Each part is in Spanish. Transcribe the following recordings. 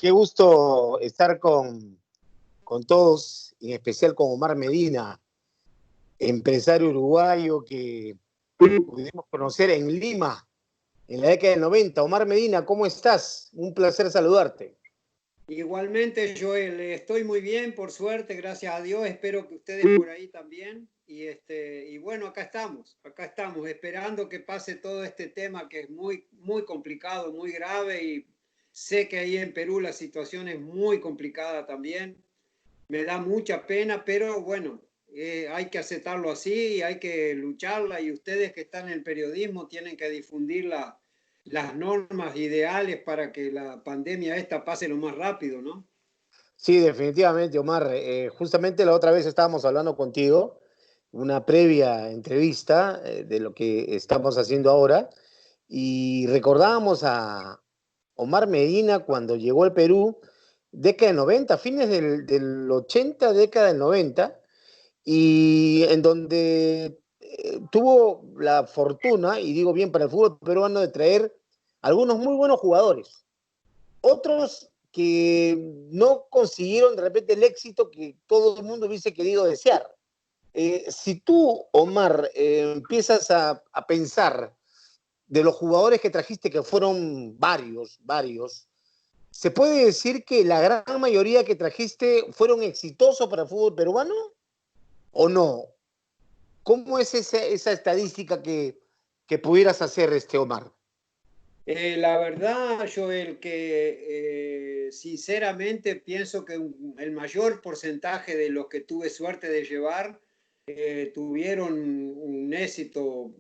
Qué gusto estar con todos, en especial con Omar Medina, empresario uruguayo que pudimos conocer en Lima en la década del 90. Omar Medina, ¿cómo estás? Un placer saludarte. Igualmente, Joel, estoy muy bien, por suerte, gracias a Dios. Espero que ustedes por ahí también. Y bueno, acá estamos, esperando que pase todo este tema que es muy, muy complicado, muy grave. Y sé que ahí en Perú la situación es muy complicada también. Me da mucha pena, pero bueno, hay que aceptarlo así y hay que lucharla. Y ustedes que están en el periodismo tienen que difundir las normas ideales para que la pandemia esta pase lo más rápido, ¿no? Sí, definitivamente, Omar. Justamente la otra vez estábamos hablando contigo, una previa entrevista de lo que estamos haciendo ahora, y recordábamos a Omar Medina cuando llegó al Perú, década del 90, fines del 80, década del 90, y en donde tuvo la fortuna, y digo bien para el fútbol peruano, de traer algunos muy buenos jugadores, otros que no consiguieron de repente el éxito que todo el mundo hubiese querido desear. Si tú, Omar, empiezas a pensar de los jugadores que trajiste, que fueron varios, ¿se puede decir que la gran mayoría que trajiste fueron exitosos para el fútbol peruano o no? ¿Cómo es esa estadística que pudieras hacer, Omar? La verdad, Joel, que sinceramente pienso que el mayor porcentaje de los que tuve suerte de llevar tuvieron un éxito,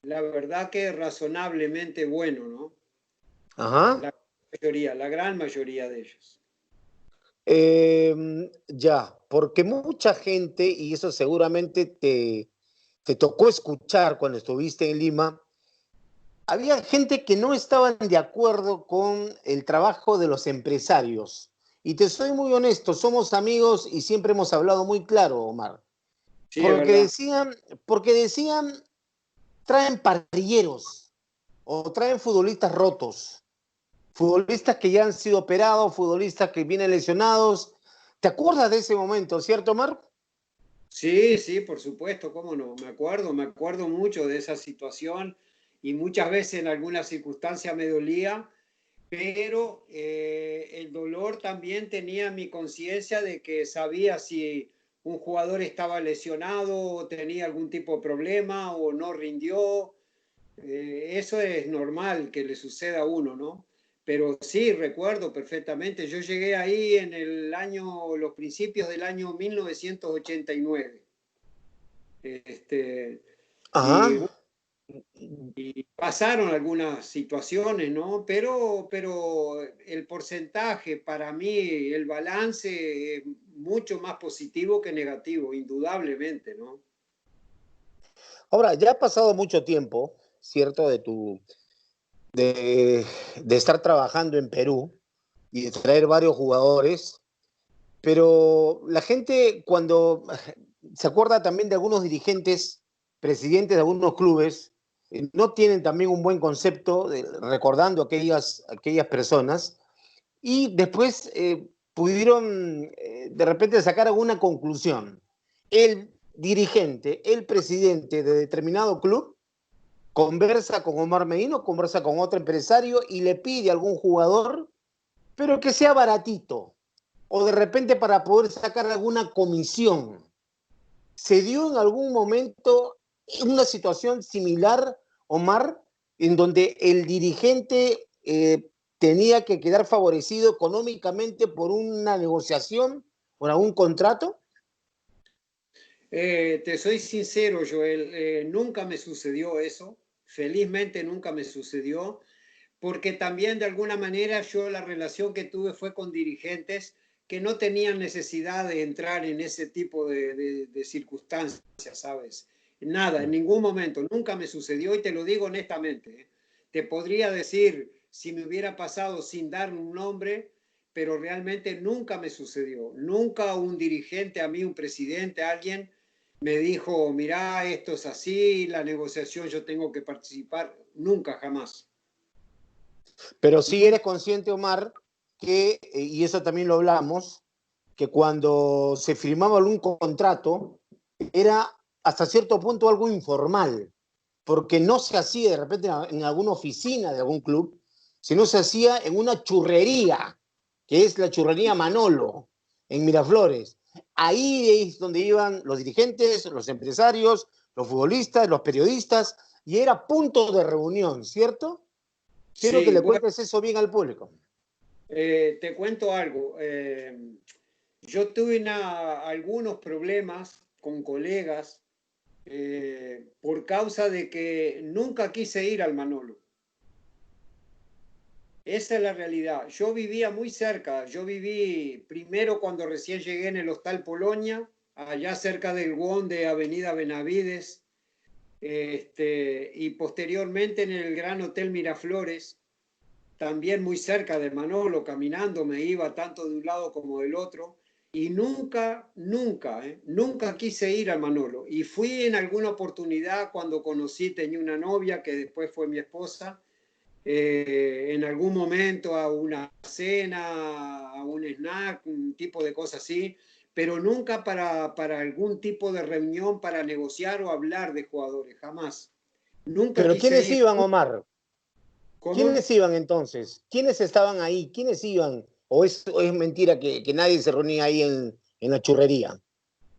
la verdad que razonablemente bueno, ¿no? Ajá. La gran mayoría de ellos. Ya, porque mucha gente, y eso seguramente te tocó escuchar cuando estuviste en Lima, había gente que no estaban de acuerdo con el trabajo de los empresarios. Y te soy muy honesto, somos amigos y siempre hemos hablado muy claro, Omar. Sí, es Porque verdad. decían, porque decían, traen parrilleros o traen futbolistas rotos, futbolistas que ya han sido operados, futbolistas que vienen lesionados. ¿Te acuerdas de ese momento, cierto, Omar? Sí, sí, por supuesto, cómo no. Me acuerdo mucho de esa situación y muchas veces en algunas circunstancias me dolía, pero el dolor también tenía mi conciencia de que sabía si un jugador estaba lesionado o tenía algún tipo de problema o no rindió. Eso es normal que le suceda a uno, ¿no? Pero sí, recuerdo perfectamente. Yo llegué ahí en los principios del año 1989. Este, y, Ajá. y pasaron algunas situaciones, ¿no? Pero el porcentaje, para mí, el balance es mucho más positivo que negativo, indudablemente, ¿no? Ahora, ya ha pasado mucho tiempo, ¿cierto? De estar trabajando en Perú y de traer varios jugadores, pero la gente cuando se acuerda también de algunos dirigentes, presidentes de algunos clubes, no tienen también un buen concepto recordando aquellas personas y después pudieron de repente sacar alguna conclusión. El dirigente, el presidente de determinado club conversa con Omar Medina, conversa con otro empresario y le pide a algún jugador, pero que sea baratito, o de repente para poder sacar alguna comisión. ¿Se dio en algún momento una situación similar, Omar, en donde el dirigente tenía que quedar favorecido económicamente por una negociación, por algún contrato? Te soy sincero, Joel, nunca me sucedió eso, felizmente nunca me sucedió, porque también de alguna manera yo la relación que tuve fue con dirigentes que no tenían necesidad de entrar en ese tipo de circunstancias, ¿sabes? Nada, en ningún momento, nunca me sucedió y te lo digo honestamente. Te podría decir si me hubiera pasado sin dar un nombre, pero realmente nunca me sucedió. Nunca un dirigente a mí, un presidente, alguien me dijo, mirá, esto es así, la negociación yo tengo que participar. Nunca, jamás. Pero sí eres consciente, Omar, que, y eso también lo hablamos, que cuando se firmaba algún contrato era hasta cierto punto algo informal, porque no se hacía de repente en alguna oficina de algún club, sino se hacía en una churrería, que es la churrería Manolo, en Miraflores. Ahí es donde iban los dirigentes, los empresarios, los futbolistas, los periodistas, y era punto de reunión, ¿cierto? Quiero que Sí, le bueno, cuentes eso bien al público. te cuento algo. Yo tuve algunos problemas con colegas por causa de que nunca quise ir al Manolo. Esa es la realidad. Yo vivía muy cerca. Yo viví primero cuando recién llegué en el Hostal Polonia, allá cerca del WON de Avenida Benavides, y posteriormente en el Gran Hotel Miraflores, también muy cerca de Manolo, caminando, me iba tanto de un lado como del otro. Y nunca quise ir al Manolo. Y fui en alguna oportunidad cuando conocí, tenía una novia que después fue mi esposa, en algún momento a una cena, a un snack, un tipo de cosa así, pero nunca para algún tipo de reunión para negociar o hablar de jugadores, jamás. Nunca Pero quise ¿quiénes ir. iban, Omar? ¿Cómo? ¿Quiénes iban entonces? ¿Quiénes estaban ahí? ¿Quiénes iban? ¿O es mentira que nadie se reunía ahí en la churrería?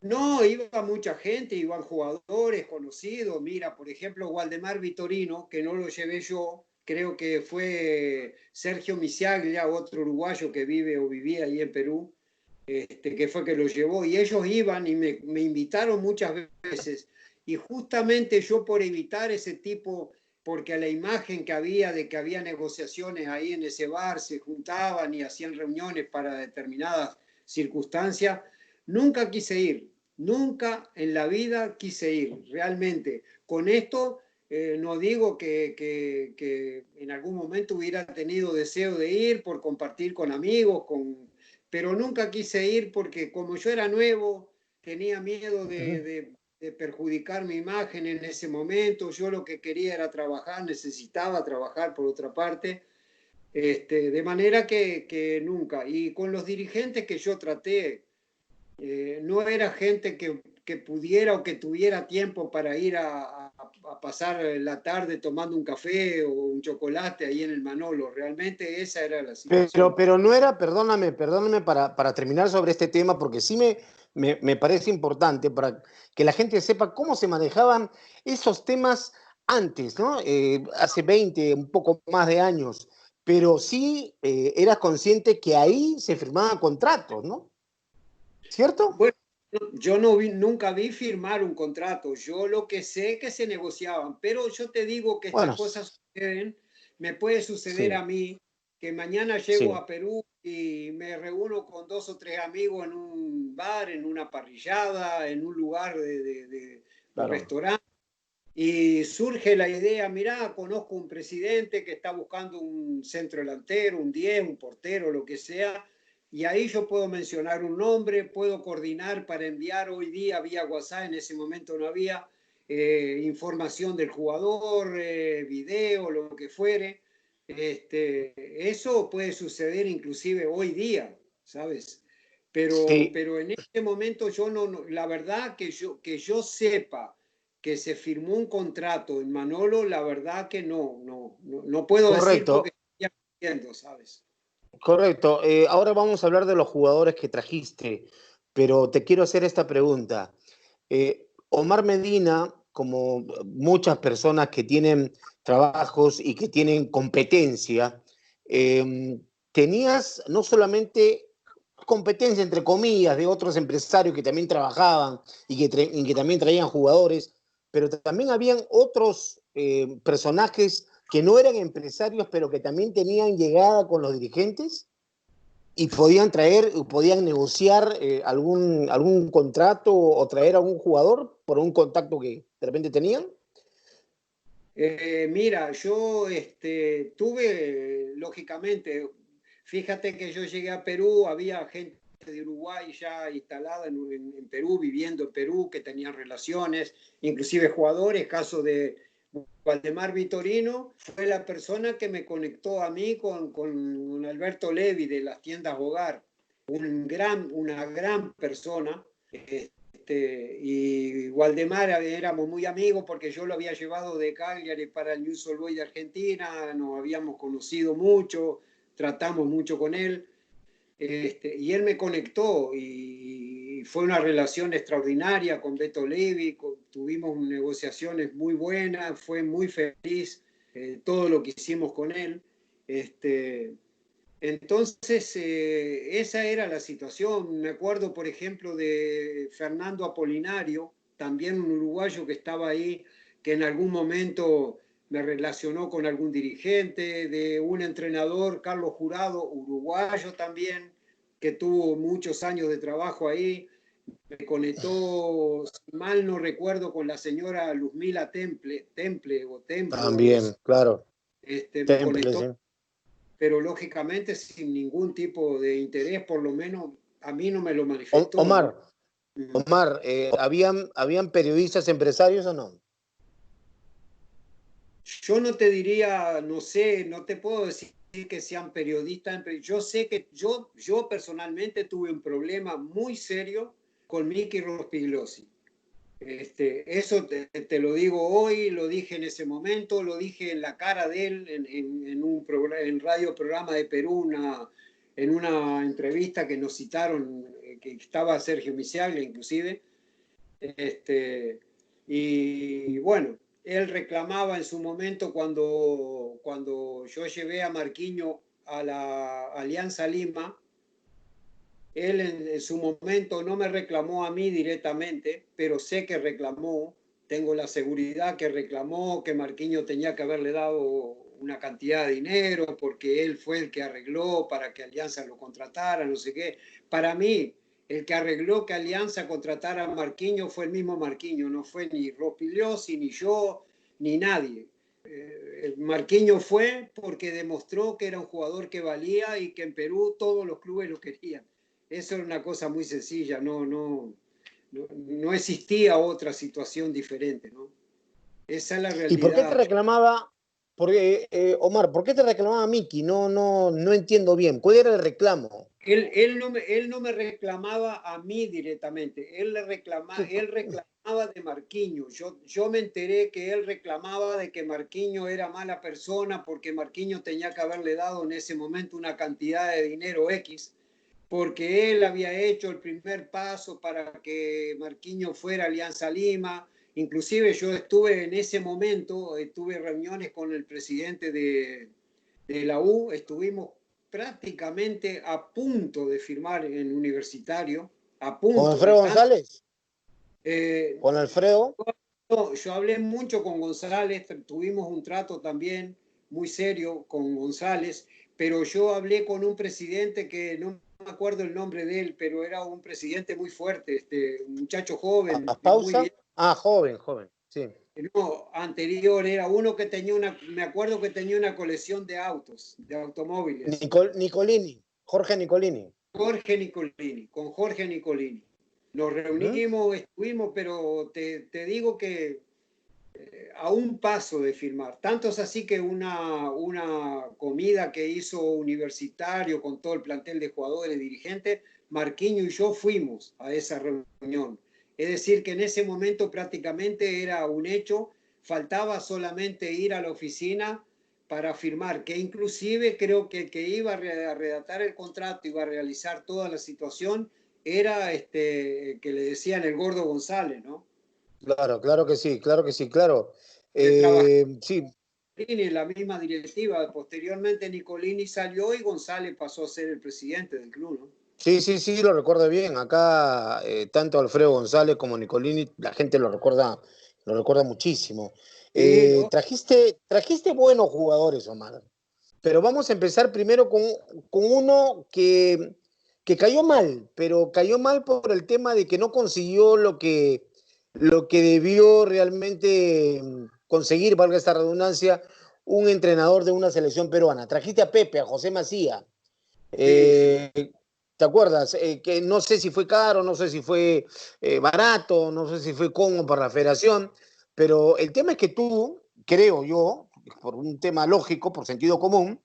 No, iba mucha gente, iban jugadores conocidos. Mira, por ejemplo, Waldemar Vitorino, que no lo llevé yo, creo que fue Sergio Misiaglia, otro uruguayo que vive o vivía ahí en Perú, que fue que lo llevó. Y ellos iban y me invitaron muchas veces. Y justamente yo por evitar ese tipo, porque a la imagen que había de que había negociaciones ahí en ese bar, se juntaban y hacían reuniones para determinadas circunstancias, nunca quise ir. Nunca en la vida quise ir, realmente. Con esto no digo que en algún momento hubiera tenido deseo de ir por compartir con amigos, pero nunca quise ir porque como yo era nuevo, tenía miedo de perjudicar mi imagen en ese momento. Yo lo que quería era trabajar, necesitaba trabajar por otra parte. De manera que nunca. Y con los dirigentes que yo traté, no era gente que pudiera o que tuviera tiempo para ir a pasar la tarde tomando un café o un chocolate ahí en el Manolo. Realmente esa era la situación. Pero no era, perdóname para terminar sobre este tema, porque sí me parece importante para que la gente sepa cómo se manejaban esos temas antes, ¿no? Hace 20, un poco más de años, pero sí eras consciente que ahí se firmaban contratos, ¿no? ¿Cierto? Bueno, yo no nunca vi firmar un contrato. Yo lo que sé es que se negociaban, pero yo te digo que estas Bueno, cosas suceden. Me puede suceder sí, a mí que mañana llego sí, a Perú y me reúno con dos o tres amigos en un bar, en una parrillada, en un lugar de claro. restaurante. Y surge la idea, mirá, conozco un presidente que está buscando un centro delantero, un 10, un portero, lo que sea, y ahí yo puedo mencionar un nombre, puedo coordinar para enviar hoy día vía WhatsApp, en ese momento no había, información del jugador, video, lo que fuere. Eso puede suceder inclusive hoy día, ¿sabes? Sí, Pero en este momento yo la verdad que yo sepa que se firmó un contrato en Manolo, la verdad que no puedo decir porque correcto, estoy aprendiendo, ¿sabes? correcto. Ahora vamos a hablar de los jugadores que trajiste, pero te quiero hacer esta pregunta. Omar Medina, como muchas personas que tienen trabajos y que tienen competencia, tenías no solamente competencia, entre comillas, de otros empresarios que también trabajaban y que también traían jugadores, pero también habían otros personajes que no eran empresarios, pero que también tenían llegada con los dirigentes y podían traer, podían negociar algún contrato o traer a algún jugador por un contacto que de repente tenían. Mira, yo lógicamente, fíjate que yo llegué a Perú, había gente de Uruguay ya instalada en Perú, viviendo en Perú, que tenían relaciones, inclusive jugadores, caso Waldemar Vitorino fue la persona que me conectó a mí con Alberto Levi de las tiendas Hogar, una gran persona. Y Waldemar éramos muy amigos porque yo lo había llevado de Cagliari para el News All Boys de Argentina, nos habíamos conocido mucho, tratamos mucho con él. Y él me conectó y fue una relación extraordinaria con Beto Levi, tuvimos negociaciones muy buenas, fue muy feliz todo lo que hicimos con él. Entonces, esa era la situación. Me acuerdo, por ejemplo, de Fernando Apolinario, también un uruguayo que estaba ahí, que en algún momento me relacionó con algún dirigente, de un entrenador, Carlos Jurado, uruguayo también, que tuvo muchos años de trabajo ahí. Me conectó, si mal no recuerdo, con la señora Luzmila Temple o Templo, algo así. También, claro. Me Temple, sí. conectó, pero lógicamente sin ningún tipo de interés, por lo menos a mí no me lo manifestó, ¿no? Omar, ¿habían periodistas empresarios o no? Yo no te diría, no sé, no te puedo decir que sean periodistas, yo sé que yo personalmente tuve un problema muy serio con Miki Rospigliosi. Eso te lo digo hoy, lo dije en ese momento, lo dije en la cara de él en un radio programa de Perú, en una entrevista que nos citaron, que estaba Sergio Misiaglia inclusive. Y bueno, él reclamaba en su momento cuando yo llevé a Marquinho a la Alianza Lima. Él en su momento no me reclamó a mí directamente, pero sé que reclamó, tengo la seguridad que reclamó que Marquinhos tenía que haberle dado una cantidad de dinero porque él fue el que arregló para que Alianza lo contratara, no sé qué. Para mí, el que arregló que Alianza contratara a Marquinhos fue el mismo Marquinhos, no fue ni Rospigliosi, ni yo, ni nadie. Marquinhos fue porque demostró que era un jugador que valía y que en Perú todos los clubes lo querían. Eso era una cosa muy sencilla, no existía otra situación diferente, ¿no? Esa es la ¿Y por qué te realidad. reclamaba, Omar, por qué te reclamaba Miki? No entiendo bien. ¿Cuál era el reclamo? Él no me reclamaba a mí directamente, él reclamaba de Marquinhos. Yo me enteré que él reclamaba de que Marquinhos era mala persona porque Marquinhos tenía que haberle dado en ese momento una cantidad de dinero X, porque él había hecho el primer paso para que Marquinhos fuera a Alianza Lima. Inclusive yo estuve en ese momento, tuve reuniones con el presidente de la U, estuvimos prácticamente a punto de firmar en Universitario, a ¿Con punto de Alfredo tanto. González? Eh, ¿Con Alfredo? yo hablé mucho con González, tuvimos un trato también muy serio con González, pero yo hablé con un presidente que no me acuerdo el nombre de él, pero era un presidente muy fuerte, un muchacho joven, ¿A muy pausa? bien. Ah, joven, joven, sí. No, anterior era uno que tenía me acuerdo que tenía una colección de autos, de automóviles. Nicolini, Jorge Nicolini. Jorge Nicolini, con Jorge Nicolini. Nos ¿Mm? reunimos, estuvimos, pero te digo que a un paso de firmar. Tanto es así que una comida que hizo Universitario con todo el plantel de jugadores, dirigentes, Marquinhos y yo fuimos a esa reunión. Es decir, que en ese momento prácticamente era un hecho, faltaba solamente ir a la oficina para firmar, que inclusive creo que el que iba a redactar el contrato, iba a realizar toda la situación, era que le decían el Gordo González, ¿no? Claro, claro que sí, claro que sí, claro. Que trabajaba Sí, en la misma directiva. Posteriormente Nicolini salió y González pasó a ser el presidente del club, ¿no? sí, sí, sí, lo recuerdo bien. Acá, tanto Alfredo González como Nicolini, la gente lo recuerda muchísimo. Sí, Trajiste buenos jugadores, Omar. Pero vamos a empezar primero con uno que cayó mal, pero cayó mal por el tema de que no consiguió lo que debió realmente conseguir, valga esta redundancia, un entrenador de una selección peruana. Trajiste a Pepe, a José Macía. sí, sí. Eh, ¿Te acuerdas? Que no sé si fue caro, no sé si fue barato, no sé si fue cómodo para la federación, pero el tema es que tú creo yo, por un tema lógico, por sentido común,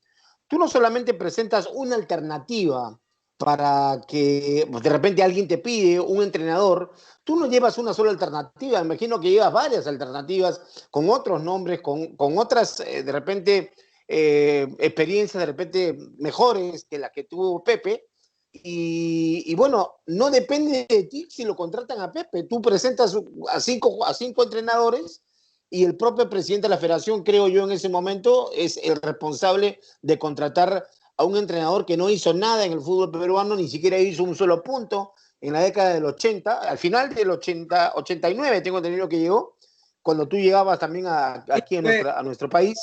tú no solamente presentas una alternativa para que pues, de repente alguien te pide un entrenador, tú no llevas una sola alternativa, me imagino que llevas varias alternativas con otros nombres, con otras, de repente, experiencias de repente mejores que las que tuvo Pepe. Y bueno, no depende de ti si lo contratan a Pepe. Tú presentas a cinco entrenadores y el propio presidente de la federación, creo yo, en ese momento es el responsable de contratar a un entrenador que no hizo nada en el fútbol peruano, ni siquiera hizo un solo punto en la década del 80, al final del 80, 89 tengo entendido que llegó, cuando tú llegabas también aquí a nuestro país.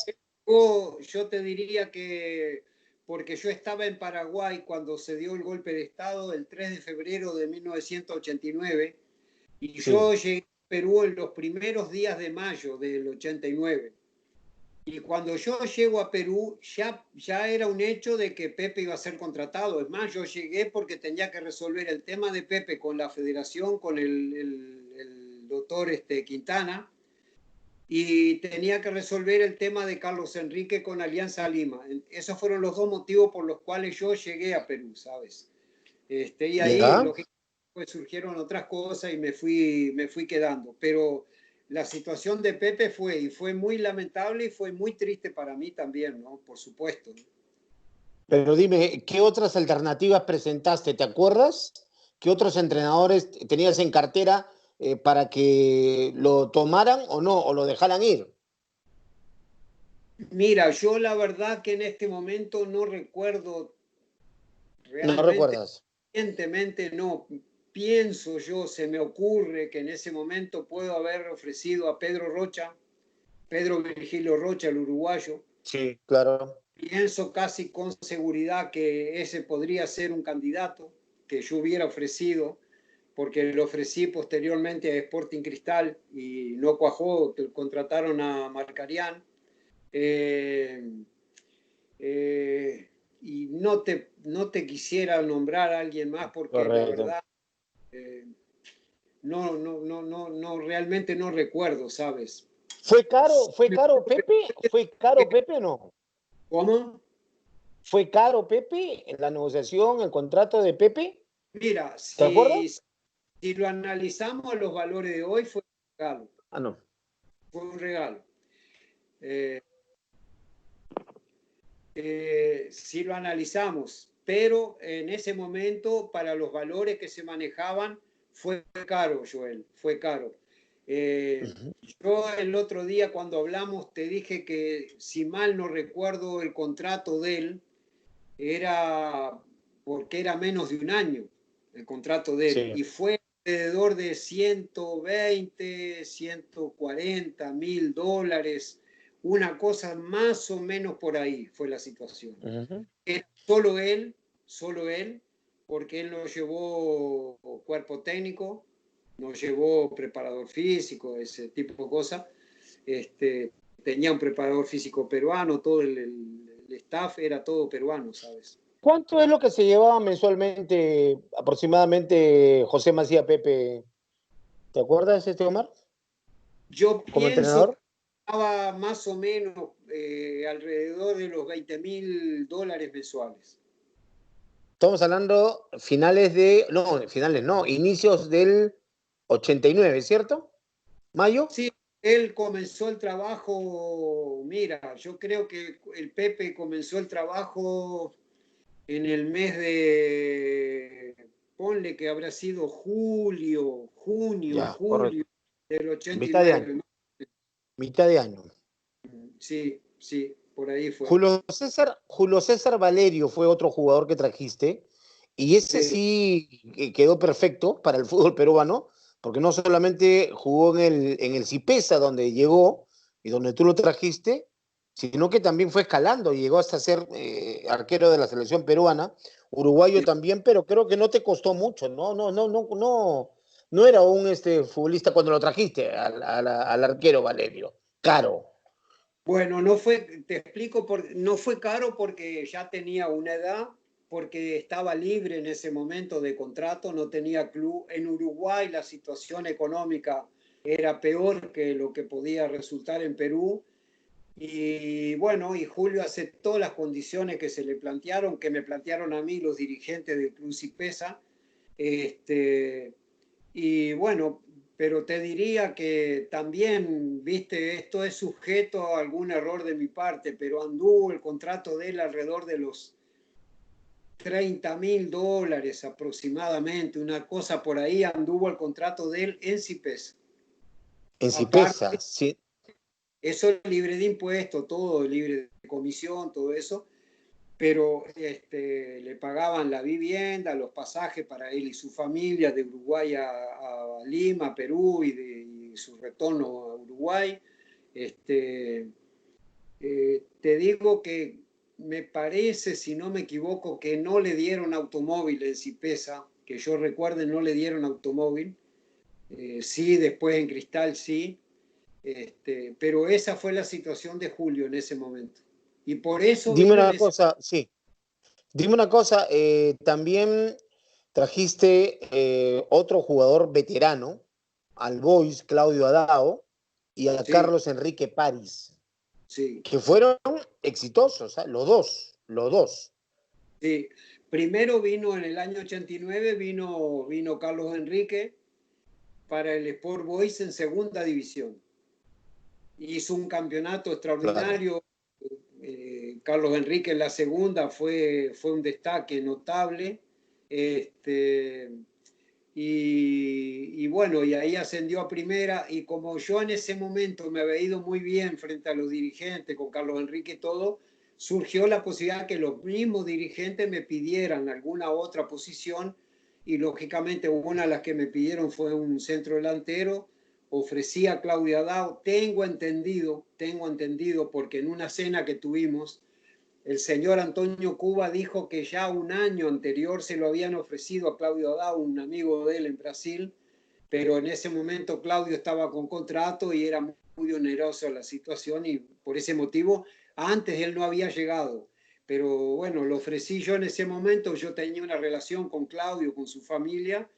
Yo te diría que, porque yo estaba en Paraguay cuando se dio el golpe de Estado el 3 de febrero de 1989 y Sí. yo llegué a Perú en los primeros días de mayo del 89. Y cuando yo llego a Perú, ya era un hecho de que Pepe iba a ser contratado. Es más, yo llegué porque tenía que resolver el tema de Pepe con la federación, con el doctor Quintana, y tenía que resolver el tema de Carlos Enrique con Alianza Lima. Esos fueron los dos motivos por los cuales yo llegué a Perú, ¿sabes? Y ahí, ¿Ya? lógicamente, pues, surgieron otras cosas y me fui quedando. Pero la situación de Pepe fue muy lamentable y fue muy triste para mí también, ¿no? Por supuesto. Pero dime, ¿qué otras alternativas presentaste? ¿Te acuerdas? ¿Qué otros entrenadores tenías en cartera para que lo tomaran o no, o lo dejaran ir? Mira, yo la verdad que en este momento no recuerdo No realmente, recuerdas. evidentemente no. Pienso yo, se me ocurre que en ese momento puedo haber ofrecido a Pedro Rocha, Pedro Virgilio Rocha, el uruguayo. Sí, claro. Pienso casi con seguridad que ese podría ser un candidato que yo hubiera ofrecido, porque lo ofrecí posteriormente a Sporting Cristal y no cuajó, contrataron a Marcarián. Eh, y no te quisiera nombrar a alguien más porque la Correcto. verdad eh, no, realmente no recuerdo, ¿sabes? Fue caro Pepe o no? ¿Cómo? ¿Fue caro Pepe en la negociación, el contrato de Pepe? Mira, ¿Te acuerdas? si lo analizamos los valores de hoy, fue un regalo. Ah, no. Fue un regalo. Eh, si lo analizamos, pero en ese momento, para los valores que se manejaban, fue caro, Joel, fue caro. Eh, Uh-huh. yo el otro día cuando hablamos te dije que, si mal no recuerdo, el contrato de él era porque era menos de un año el contrato de él Sí. y fue alrededor de 120, 140 mil dólares, una cosa más o menos por ahí fue la situación. Uh-huh. Era solo él, porque él no llevó cuerpo técnico, no llevó preparador físico, ese tipo de cosas. Tenía un preparador físico peruano, todo el staff era todo peruano, ¿sabes? ¿Cuánto es lo que se llevaba mensualmente aproximadamente José Macía Pepe? ¿Te acuerdas, Omar? Yo Como pienso que entrenador. estaba más o menos alrededor de los 20.000 dólares mensuales. Estamos hablando finales no, inicios del 89, ¿cierto? ¿Mayo? Sí, él comenzó el trabajo, mira, yo creo que el Pepe comenzó el trabajo en el mes ponle que habrá sido junio, Ya, correcto. julio del Mitad de año. 89. Mitad de año. Sí, sí, por ahí fue. Julio César Valerio fue otro jugador que trajiste, y ese Sí, sí quedó perfecto para el fútbol peruano, porque no solamente jugó en el Cipesa, donde llegó y donde tú lo trajiste, sino que también fue escalando y llegó hasta ser arquero de la selección peruana, uruguayo sí. también, pero creo que no te costó mucho, no era un futbolista cuando lo trajiste al arquero Valerio, caro. Bueno, te explico, no fue caro porque ya tenía una edad, porque estaba libre en ese momento de contrato, no tenía club. En Uruguay la situación económica era peor que lo que podía resultar en Perú. Y bueno, y Julio aceptó las condiciones que se le plantearon, que me plantearon a mí los dirigentes del Club Cipesa. Y bueno, pero te diría que también, viste, esto es sujeto a algún error de mi parte, pero anduvo el contrato de él alrededor de los $30.000 aproximadamente, una cosa por ahí anduvo el contrato de él en Cipesa. En Cipesa, Aparte, sí. eso es libre de impuestos, todo libre de comisión, todo eso, pero le pagaban la vivienda, los pasajes para él y su familia de Uruguay a Lima, Perú y su retorno a Uruguay. Te digo que me parece, si no me equivoco, que no le dieron automóvil en Cipesa, que yo recuerde no le dieron automóvil. Sí, después en Cristal sí, pero esa fue la situación de Julio en ese momento. Y por eso Dime vino en una ese... cosa, sí. Dime una cosa, también trajiste otro jugador veterano, al Boys, Claudio Adao, y a Sí, Carlos Enrique París, sí, que fueron exitosos, ¿eh? Los dos, los dos. sí. Primero vino en el año 89, vino Carlos Enrique para el Sport Boys en segunda división. Hizo un campeonato Claro. extraordinario. Carlos Enrique en la segunda fue un destaque notable. Este, y bueno, y ahí ascendió a primera. Y como yo en ese momento me había ido muy bien frente a los dirigentes, con Carlos Enrique y todo, surgió la posibilidad que los mismos dirigentes me pidieran alguna otra posición. Y lógicamente una de las que me pidieron fue un centro delantero. Ofrecí a Claudia Dao, tengo entendido, porque en una cena que tuvimos, el señor Antonio Cuba dijo que ya un año anterior se lo habían ofrecido a Claudio Dao, un amigo de él en Brasil, pero en ese momento Claudio estaba con contrato y era muy onerosa la situación y por ese motivo antes él no había llegado. Pero bueno, lo ofrecí yo en ese momento, yo tenía una relación con Claudio, con su familia,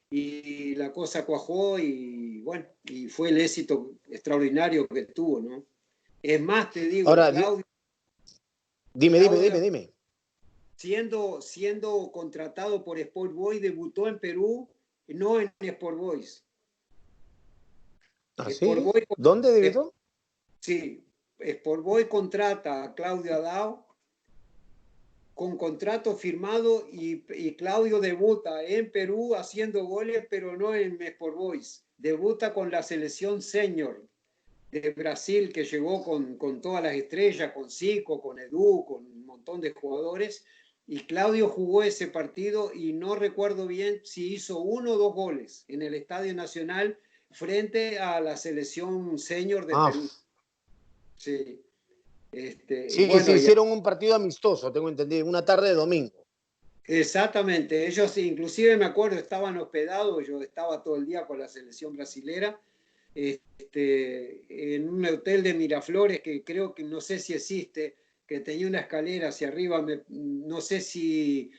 y la cosa cuajó y bueno, y fue el éxito extraordinario que tuvo, ¿no? Es más, te digo, Ahora, Claudio dime. siendo contratado por Sport Boys, debutó en Perú, no en Sport Boys. ¿Ah, Sport sí? Boys, ¿Dónde debutó? sí, Sport Boys contrata a Claudio Adao con contrato firmado y Claudio debuta en Perú haciendo goles, pero no en Sport Boys. Debuta con la selección senior de Brasil, que llegó con todas las estrellas, con Zico, con Edu, con un montón de jugadores. Y Claudio jugó ese partido y no recuerdo bien si hizo uno o dos goles en el Estadio Nacional frente a la selección senior de Ah, Perú. Sí. Y sí, sí, bueno, ya, hicieron un partido amistoso, tengo entendido, una tarde de domingo. exactamente. Ellos inclusive me acuerdo, estaban hospedados, yo estaba todo el día con la selección brasilera, en un hotel de Miraflores que creo que no sé si existe, que tenía una escalera hacia arriba, no sé si,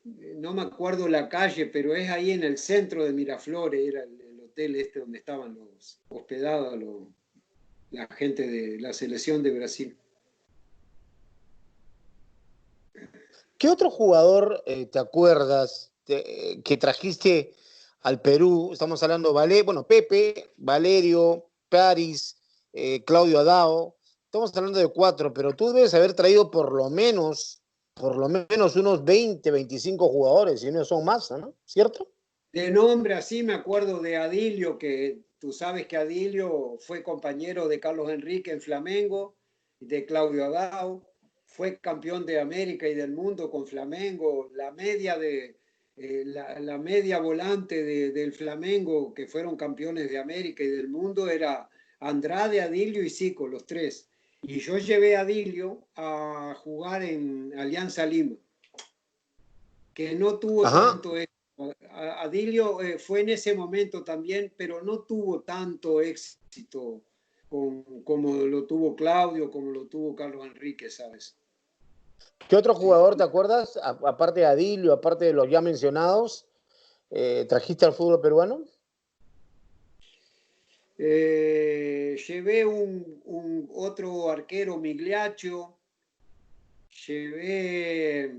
no me acuerdo la calle, pero es ahí en el centro de Miraflores, era el hotel donde estaban los hospedados la gente de la selección de Brasil. ¿Qué otro jugador te acuerdas que trajiste al Perú? Estamos hablando, bueno, Pepe, Valerio, Paris, Claudio Adao. Estamos hablando de cuatro, pero tú debes haber traído por lo menos unos 20, 25 jugadores, y no son más, ¿no? ¿Cierto? De nombre así me acuerdo de Adilio, que tú sabes que Adilio fue compañero de Carlos Enrique en Flamengo, de Claudio Adao, fue campeón de América y del mundo con Flamengo, la media volante del Flamengo, que fueron campeones de América y del mundo, era Andrade, Adilio y Zico, los tres. Y yo llevé a Adilio a jugar en Alianza Lima, que no tuvo Ajá. tanto éxito. Adilio fue en ese momento también, pero no tuvo tanto éxito como lo tuvo Claudio, como lo tuvo Carlos Enrique, ¿sabes? ¿Qué otro Sí. jugador te acuerdas? Aparte de Adilio, aparte de los ya mencionados, trajiste al fútbol peruano. Llevé un otro arquero, Migliaccio, llevé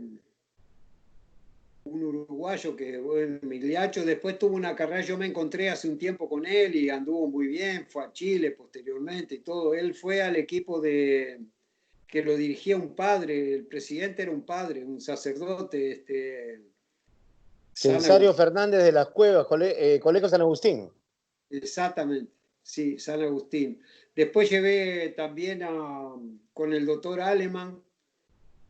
un uruguayo que, bueno, Migliaccio, después tuvo una carrera, yo me encontré hace un tiempo con él y anduvo muy bien, fue a Chile posteriormente y todo. Él fue al equipo que lo dirigía un padre, el presidente era un padre, un sacerdote, San Cesáreo Agustín. Fernández de las Cuevas, Colegio San Agustín. Exactamente, sí, San Agustín. Después llevé también con el doctor Aleman,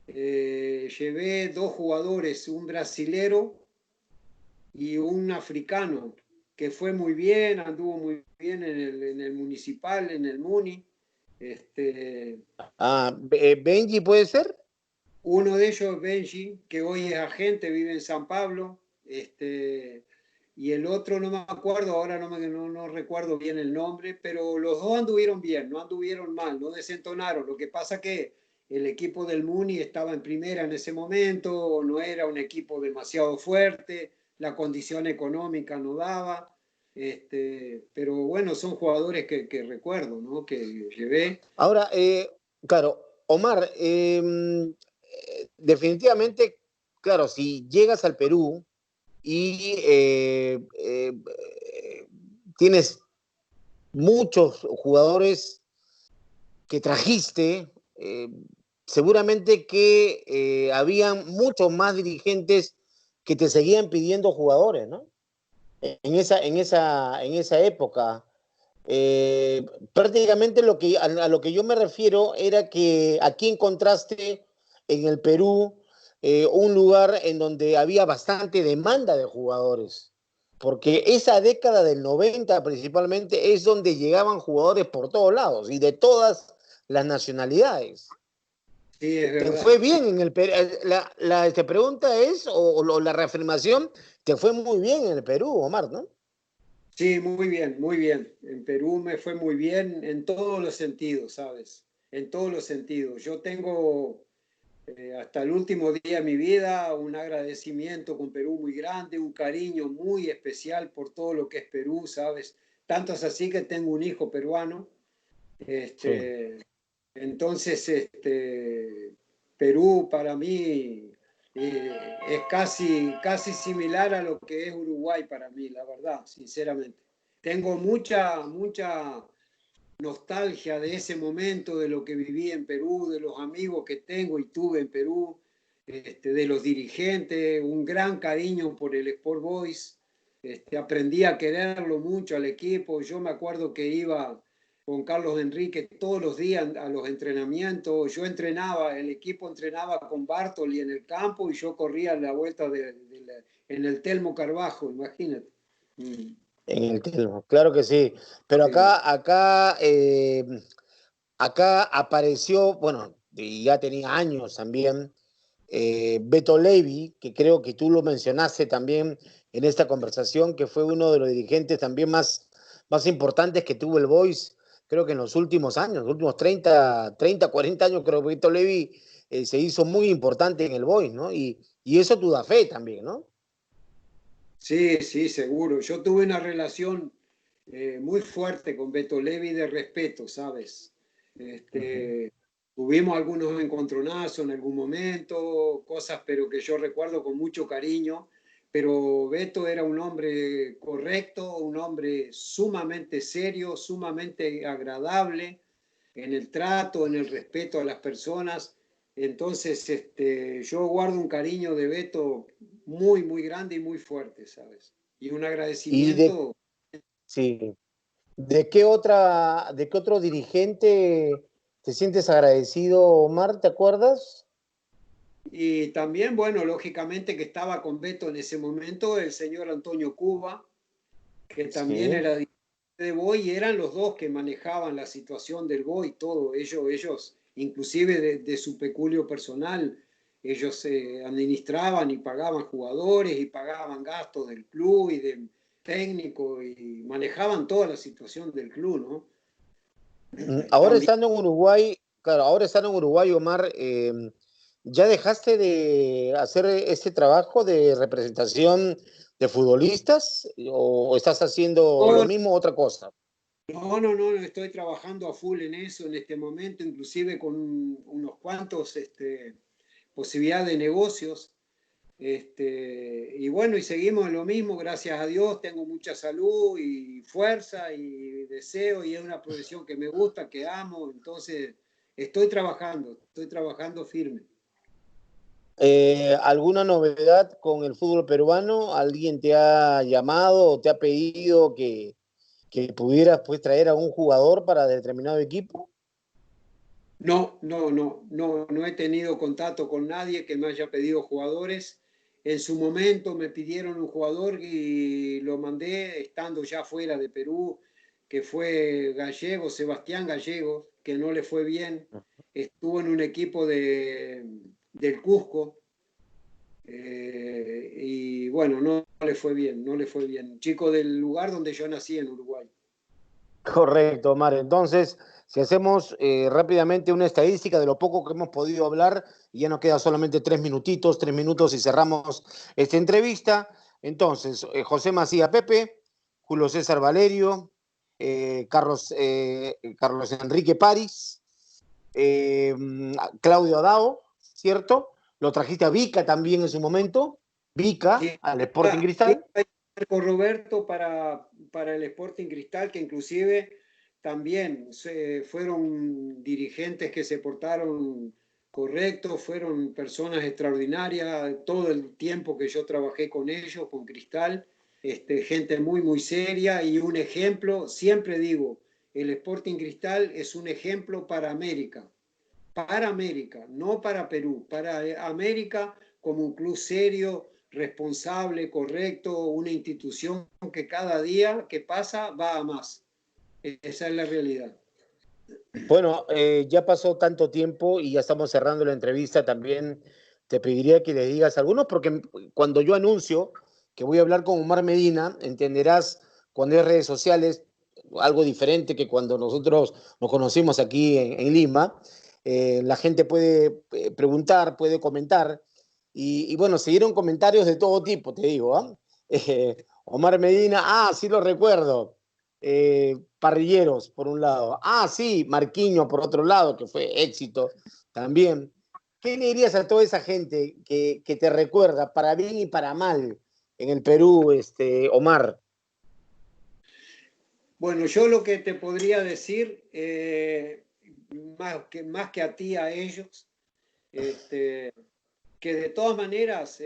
llevé dos jugadores, un brasilero y un africano, que fue muy bien, anduvo muy bien en el municipal, en el Muni. Benji, ¿puede ser? Uno de ellos, Benji, que hoy es agente, vive en San Pablo. Y el otro no me acuerdo, ahora no recuerdo bien el nombre, pero los dos anduvieron bien, no anduvieron mal, no desentonaron. Lo que pasa que el equipo del Muni estaba en primera en ese momento, no era un equipo demasiado fuerte, la condición económica no daba. Pero bueno, son jugadores que recuerdo, ¿no? Que llevé. Ahora, claro, Omar, definitivamente, claro, si llegas al Perú y tienes muchos jugadores que trajiste, seguramente que habían muchos más dirigentes que te seguían pidiendo jugadores, ¿no? En esa época. Eh, Prácticamente a lo que yo me refiero era que aquí encontraste en el Perú un lugar en donde había bastante demanda de jugadores, porque esa década del 90 principalmente es donde llegaban jugadores por todos lados y de todas las nacionalidades. Sí, es ¿Te fue verdad. Sí, bien en el Perú? Te pregunta es, o la reafirmación, te fue muy bien en el Perú, Omar, ¿no? sí, muy bien, muy bien. En Perú me fue muy bien en todos los sentidos, ¿sabes? En todos los sentidos. Yo tengo hasta el último día de mi vida un agradecimiento con Perú muy grande, un cariño muy especial por todo lo que es Perú, ¿sabes? Tanto es así que tengo un hijo peruano. Sí. Este, entonces, Perú para mí es casi similar a lo que es Uruguay para mí, la verdad, sinceramente. Tengo mucha nostalgia de ese momento, de lo que viví en Perú, de los amigos que tengo y tuve en Perú, de los dirigentes, un gran cariño por el Sport Boys. Aprendí a quererlo mucho al equipo. Yo me acuerdo que iba con Carlos Enrique todos los días a los entrenamientos. Yo entrenaba, el equipo entrenaba con Bartoli en el campo y yo corría la vuelta en el Telmo Carbajo, imagínate. Mm, En el Telmo, claro que sí. Pero sí. acá apareció, bueno, y ya tenía años también, Beto Levi, que creo que tú lo mencionaste también en esta conversación, que fue uno de los dirigentes también más importantes que tuvo el Boys, creo que en los últimos años, los últimos 40 años, creo que Beto Levi se hizo muy importante en el Boys, ¿no? Y eso tú da fe también, ¿no? Sí, sí, seguro. Yo tuve una relación muy fuerte con Beto Levi de respeto, ¿sabes? Ujú. Este, tuvimos algunos encontronazos en algún momento, cosas, pero que yo recuerdo con mucho cariño. Pero Beto era un hombre correcto, un hombre sumamente serio, sumamente agradable en el trato, en el respeto a las personas. Entonces, yo guardo un cariño de Beto muy grande y muy fuerte, ¿sabes? Y un Y de, agradecimiento. sí, ¿de qué otro dirigente te sientes agradecido, Omar? ¿Te acuerdas? Y también, bueno, lógicamente que estaba con Beto en ese momento el señor Antonio Cuba, que también Sí. era dirigente de Boy, y eran los dos que manejaban la situación del Boy, todo. Ellos inclusive de su peculio personal, ellos se administraban y pagaban jugadores y pagaban gastos del club y del técnico y manejaban toda la situación del club, ¿no? Ahora También. estando en Uruguay, claro, ahora estando en Uruguay, Omar, ¿ya dejaste de hacer este trabajo de representación de futbolistas o estás haciendo lo No, mismo o otra cosa? No, no, no, estoy trabajando a full en eso en este momento, inclusive con unos cuantos posibilidades de negocios. Y bueno, y seguimos en lo mismo, gracias a Dios, tengo mucha salud y fuerza y deseo, y es una profesión que me gusta, que amo, entonces estoy trabajando firme. ¿Alguna novedad con el fútbol peruano? ¿Alguien te ha llamado o te ha pedido que pudieras pues, traer a un jugador para determinado equipo? No, no, no, no, no he tenido contacto con nadie que me haya pedido jugadores. En su momento me pidieron un jugador y lo mandé estando ya fuera de Perú, que fue Gallego, Sebastián Gallego, que no le fue bien. Estuvo en un equipo del Cusco y bueno, no le fue bien, no le fue bien. Chico del lugar donde yo nací en Uruguay. Correcto, Omar. Entonces, si hacemos rápidamente una estadística de lo poco que hemos podido hablar, y ya nos queda solamente 3 minutitos, 3 minutos y cerramos esta entrevista. Entonces, José Macía Pepe, Julio César Valerio, Carlos Enrique París, eh, Claudio Adao, ¿cierto? Lo trajiste a Vica también en su momento, Vica, Sí, al Sporting Cristal. con Roberto para el Sporting Cristal, que inclusive también fueron dirigentes que se portaron correctos, fueron personas extraordinarias, todo el tiempo que yo trabajé con ellos, con Cristal, gente muy, muy seria y un ejemplo, siempre digo, el Sporting Cristal es un ejemplo para América, no para Perú, para América como un club serio, responsable, correcto, una institución que cada día que pasa va a más. Esa es la realidad. Bueno, ya pasó tanto tiempo y ya estamos cerrando la entrevista. También te pediría que le digas a algunos, porque cuando yo anuncio que voy a hablar con Omar Medina, entenderás cuando hay redes sociales, algo diferente que cuando nosotros nos conocimos aquí en Lima. La gente puede preguntar, puede comentar. Y bueno, se dieron comentarios de todo tipo, te digo. ¿Ah? Omar Medina, sí lo recuerdo. Parrilleros, por un lado. Sí, Marquinhos, por otro lado, que fue éxito también. ¿Qué le dirías a toda esa gente que te recuerda, para bien y para mal, en el Perú, Omar? Bueno, yo lo que te podría decir, más que a ti, a ellos, este, que de todas maneras,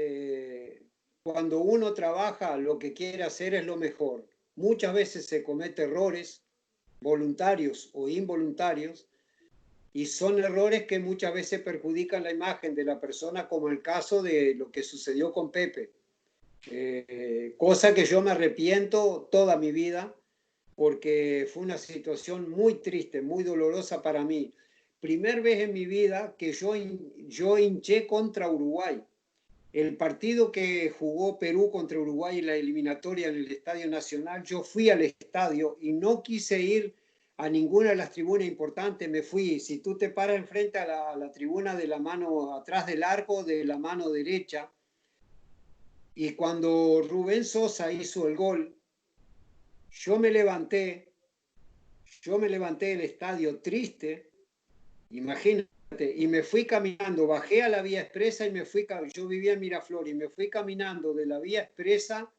cuando uno trabaja, lo que quiere hacer es lo mejor. Muchas veces se comete errores, voluntarios o involuntarios, y son errores que muchas veces perjudican la imagen de la persona, como el caso de lo que sucedió con Pepe. Cosa que yo me arrepiento toda mi vida, porque fue una situación muy triste, muy dolorosa para mí. Primer vez en mi vida que yo hinché contra Uruguay. El partido que jugó Perú contra Uruguay en la eliminatoria en el Estadio Nacional, yo fui al estadio y no quise ir a ninguna de las tribunas importantes, me fui. Si tú te paras enfrente a la tribuna de la mano atrás del arco, de la mano derecha, y cuando Rubén Sosa hizo el gol, yo me levanté, yo me levanté del estadio triste, imagínate, y me fui caminando, bajé a la vía expresa y yo vivía en Miraflores, y me fui caminando de la vía expresa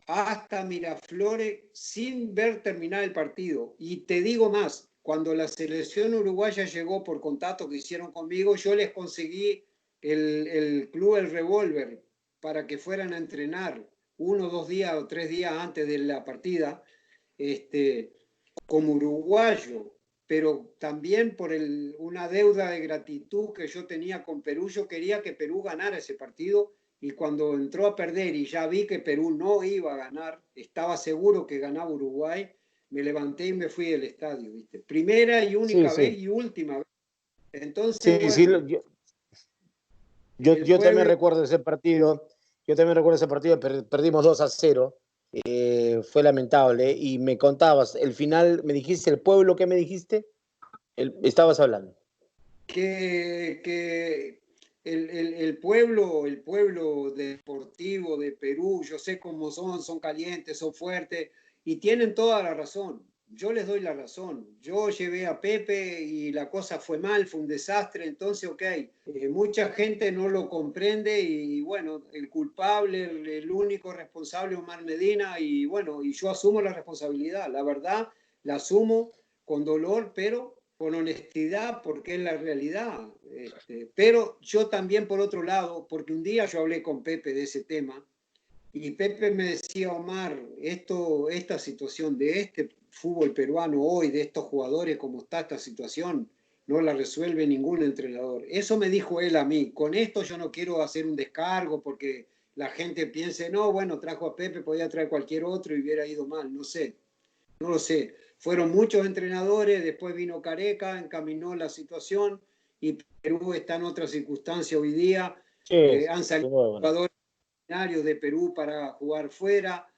hasta Miraflores sin ver terminar el partido. Y te digo más, cuando la selección uruguaya llegó por contacto que hicieron conmigo, yo les conseguí el club El Revólver para que fueran a entrenar 1 o 2 días o 3 días antes de la partida, este, como uruguayo, pero también por una deuda de gratitud que yo tenía con Perú. Yo quería que Perú ganara ese partido, y cuando entró a perder y ya vi que Perú no iba a ganar, estaba seguro que ganaba Uruguay, me levanté y me fui del estadio, ¿viste? Primera y Sí, única vez sí. y última vez. Entonces, Sí, sí, bueno, el yo también pueblo, recuerdo ese partido. Yo también recuerdo ese partido, perdimos 2-0. Fue lamentable. Y me contabas, el final, me dijiste, el pueblo, ¿qué me dijiste? Estabas hablando. que el pueblo deportivo de Perú, yo sé cómo son calientes, son fuertes, Y tienen toda la razón. Yo les doy la razón. Yo llevé a Pepe y la cosa fue mal, fue un desastre. Entonces, ok, mucha gente no lo comprende y bueno, el culpable, el único responsable, Omar Medina, y bueno, y yo asumo la responsabilidad. La verdad, la asumo con dolor, pero con honestidad, porque es la realidad. Pero yo también, por otro lado, porque un día yo hablé con Pepe de ese tema, y Pepe me decía, Omar, esta situación de este fútbol peruano hoy, de estos jugadores, como está esta situación, no la resuelve ningún entrenador. Eso me dijo él a mí. Con esto yo no quiero hacer un descargo porque la gente piense, no, bueno, trajo a Pepe, podía traer cualquier otro y hubiera ido mal. No sé, no lo sé. Fueron muchos entrenadores, después vino Careca, encaminó la situación y Perú está en otra circunstancia hoy día. Sí, Han sí, salido bueno. jugadores de Perú para jugar fuera.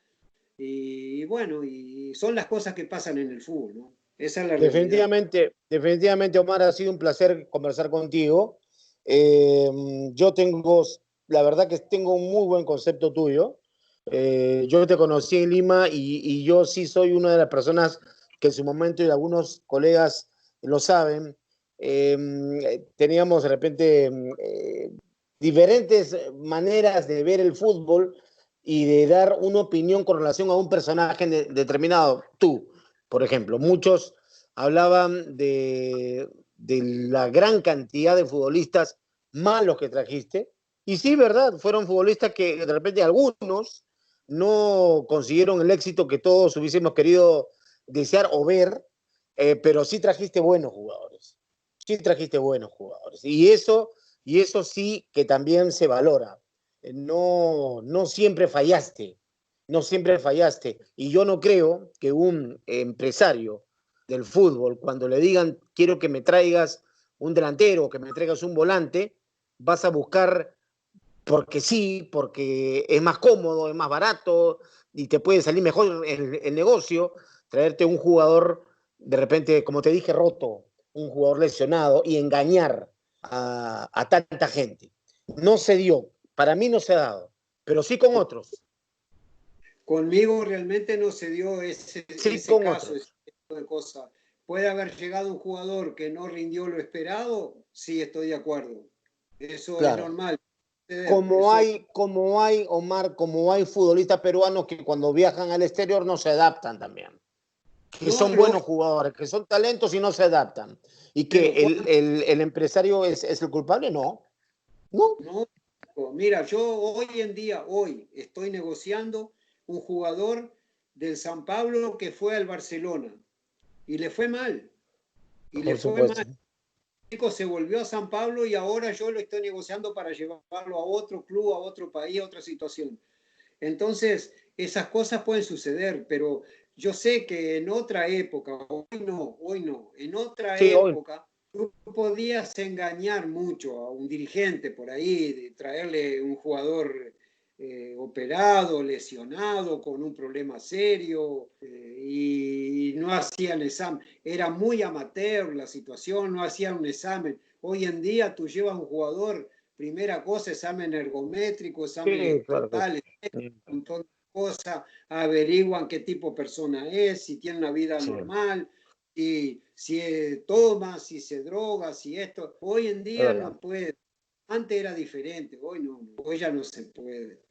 Y bueno, y son las cosas que pasan en el fútbol, ¿no? Esa es la realidad. Definitivamente, definitivamente, Omar, ha sido un placer conversar contigo. Yo tengo, la verdad que tengo un muy buen concepto tuyo. Yo te conocí en Lima y yo sí soy una de las personas que en su momento, y algunos colegas lo saben, teníamos de repente diferentes maneras de ver el fútbol y de dar una opinión con relación a un personaje determinado. Tú, por ejemplo, muchos hablaban de la gran cantidad de futbolistas malos que trajiste. Y sí, verdad, fueron futbolistas que de repente algunos no consiguieron el éxito que todos hubiésemos querido desear o ver, pero sí trajiste buenos jugadores. Sí trajiste buenos jugadores. Y eso sí que también se valora. No, no siempre fallaste, no siempre fallaste. Y yo no creo que un empresario del fútbol, cuando le digan quiero que me traigas un delantero, que me traigas un volante, vas a buscar porque sí, porque es más cómodo, es más barato y te puede salir mejor el negocio, traerte un jugador de repente, como te dije, roto, un jugador lesionado y engañar a tanta gente. No se dio, para mí no se ha dado, pero sí con otros, Conmigo realmente no se dio sí ese con caso, ese otros. tipo de cosas. ¿Puede haber llegado un jugador que no rindió lo esperado? Sí, estoy de acuerdo. Eso es Claro, normal. Eso es, como hay, Omar, como hay futbolistas peruanos que cuando viajan al exterior no se adaptan también, que no, son buenos jugadores, que son talentos y no se adaptan. Y que pero Juan, el empresario es el culpable, no, no. no. Mira, yo hoy en día, hoy, estoy negociando un jugador del San Pablo que fue al Barcelona y le fue mal. Y le Por fue mal. supuesto. Se volvió a San Pablo y ahora yo lo estoy negociando para llevarlo a otro club, a otro país, a otra situación. Entonces, esas cosas pueden suceder, pero yo sé que en otra época, hoy no, en otra Sí, hoy. época, tú podías engañar mucho a un dirigente por ahí, de traerle un jugador operado, lesionado, con un problema serio, y no hacían examen. Era muy amateur la situación, no hacían un examen. Hoy en día tú llevas un jugador, primera cosa, examen ergométrico, examen Sí, claro que estatal, sí. un montón de cosas, averiguan qué tipo de persona es, si tiene una vida Sí, normal, y si toma, si se droga, si esto. Hoy en es día verdad. no puede. Antes era diferente, hoy no, hoy ya no se puede.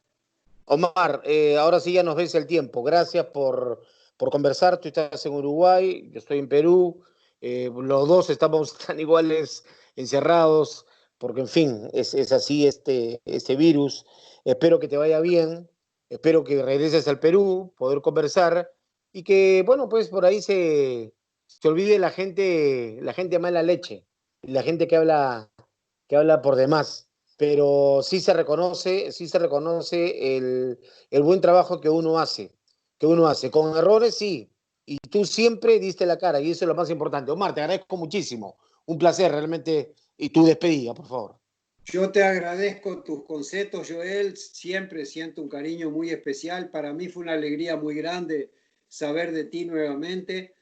Omar, ahora sí ya nos vence el tiempo. Gracias por conversar. Tú estás en Uruguay, yo estoy en Perú. Los dos estamos tan iguales, encerrados, porque en fin, es así este virus. Espero que te vaya bien. Espero que regreses al Perú, poder conversar y que, bueno, pues por ahí se olvide la gente mala leche, la gente que habla por demás, pero sí se reconoce el buen trabajo que uno hace. Con errores sí, y tú siempre diste la cara, y eso es lo más importante. Omar, te agradezco muchísimo, un placer realmente, y tu despedida, por favor. Yo te agradezco tus conceptos, Joel. Siempre siento un cariño muy especial. Para mí fue una alegría muy grande saber de ti nuevamente.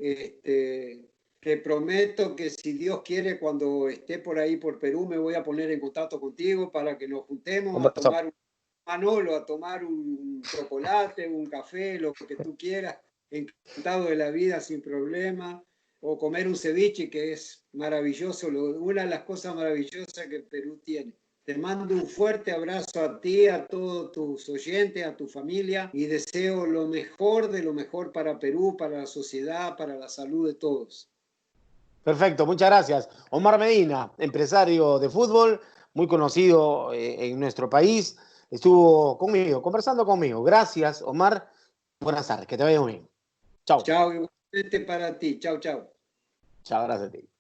Te prometo que si Dios quiere, cuando esté por ahí por Perú, me voy a poner en contacto contigo para que nos juntemos a tomar un Manolo, a tomar un chocolate, un café, lo que tú quieras. encantado de la vida sin problema, o comer un ceviche que es maravilloso, una de las cosas maravillosas que Perú tiene. Te mando un fuerte abrazo a ti, a todos tus oyentes, a tu familia y deseo lo mejor de lo mejor para Perú, para la sociedad, para la salud de todos. Perfecto, muchas gracias. Omar Medina, empresario de fútbol, muy conocido en nuestro país, estuvo conmigo, conversando conmigo. Gracias, Omar. Buenas tardes, que te vaya muy bien. Chao. Chao, igualmente para ti. Chao, chao. Chao, gracias a ti.